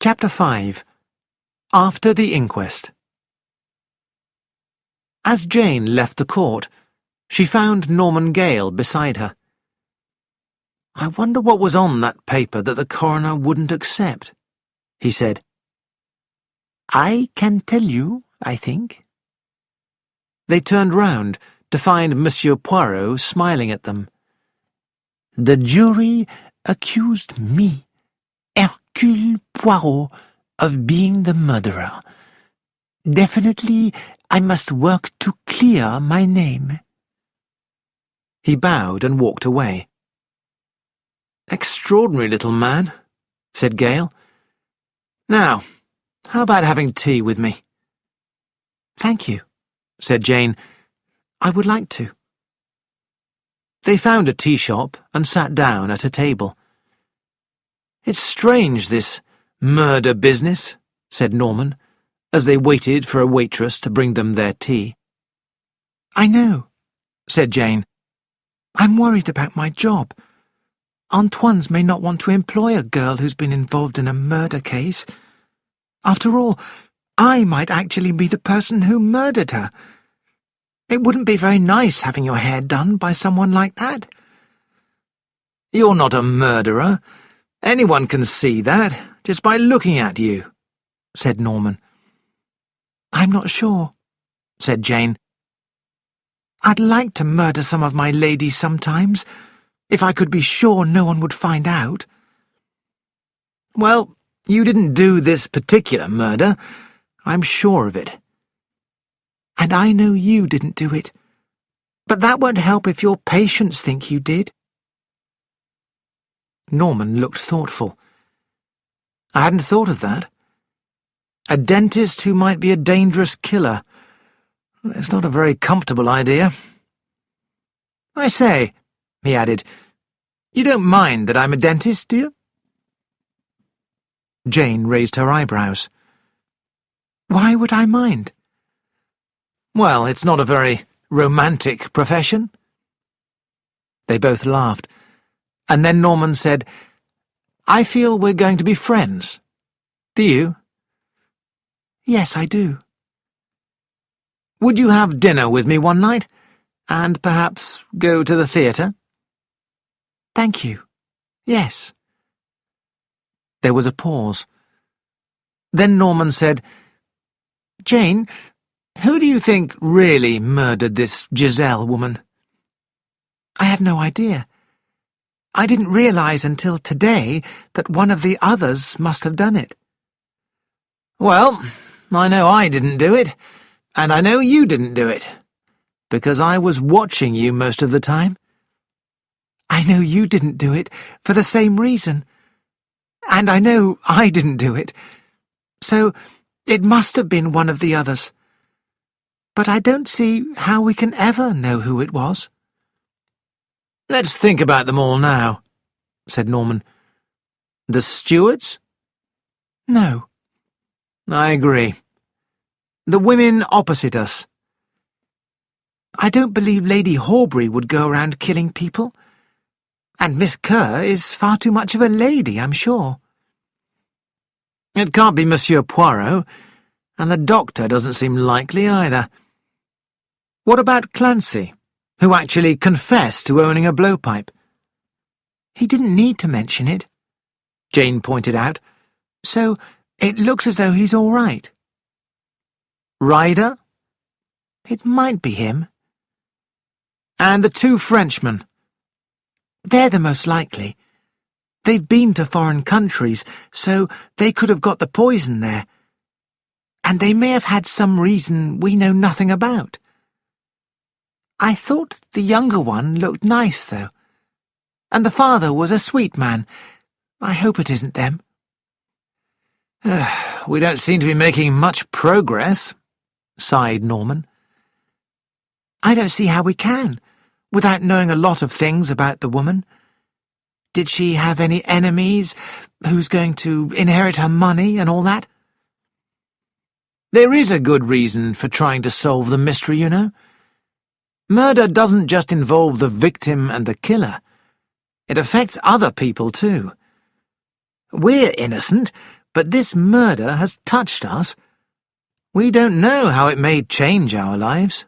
Chapter 5. After the Inquest. As Jane left the court, she found Norman Gale beside her. "I wonder what was on that paper that the coroner wouldn't accept," he said. "I can tell you, I think." They turned round to find Monsieur Poirot smiling at them. "The jury accused me, Hercule Poirot, of being the murderer. Definitely, I must work to clear my name." He bowed and walked away. "Extraordinary little man," said Gale. "Now, how about having tea with me?" "Thank you," said Jane. "I would like to." They found a tea shop and sat down at a table. "It's strange, this murder business," said Norman, as they waited for a waitress to bring them their tea. "I know," said Jane. "I'm worried about my job. Antoine's may not want to employ a girl who's been involved in a murder case. After all, I might actually be the person who murdered her. It wouldn't be very nice having your hair done by someone like that." "You're not a murderer. Anyone can see that, just by looking at you," said Norman. "I'm not sure," said Jane. "I'd like to murder some of my ladies sometimes, if I could be sure no one would find out." "Well, you didn't do this particular murder. I'm sure of it." "And I know you didn't do it. But that won't help if your patients think you did." Norman looked thoughtful. "I hadn't thought of that. A dentist who might be a dangerous killer. It's not a very comfortable idea. I say," he added, "you don't mind that I'm a dentist, do you?" Jane raised her eyebrows. "Why would I mind?" "Well, it's not a very romantic profession." They both laughed, and then Norman said, "I feel we're going to be friends. Do you?" "Yes, I do." "Would you have dinner with me one night, and perhaps go to the theatre?" "Thank you. Yes." There was a pause. Then Norman said, "Jane, who do you think really murdered this Giselle woman?" "I have no idea. I didn't realize until today that one of the others must have done it." "Well, I know I didn't do it, and I know you didn't do it, because I was watching you most of the time." "I know you didn't do it for the same reason. And I know I didn't do it. So it must have been one of the others. But I don't see how we can ever know who it was." "Let's think about them all now," said Norman. "The stewards?" "No." "I agree. The women opposite us?" "I don't believe Lady Horbury would go around killing people. And Miss Kerr is far too much of a lady, I'm sure." "It can't be Monsieur Poirot, and the doctor doesn't seem likely either. What about Clancy, who actually confessed to owning a blowpipe?" "He didn't need to mention it," Jane pointed out, "so it looks as though he's all right." "Ryder?" "It might be him." "And the two Frenchmen?" "They're the most likely. They've been to foreign countries, so they could have got the poison there. And they may have had some reason we know nothing about. I thought the younger one looked nice, though. And the father was a sweet man. I hope it isn't them." "We don't seem to be making much progress," sighed Norman. "I don't see how we can, without knowing a lot of things about the woman. Did she have any enemies? Who's going to inherit her money and all that?" "There is a good reason for trying to solve the mystery, you know. Murder doesn't just involve the victim and the killer. It affects other people, too. We're innocent, But this murder has touched us. We don't know how it may change our lives.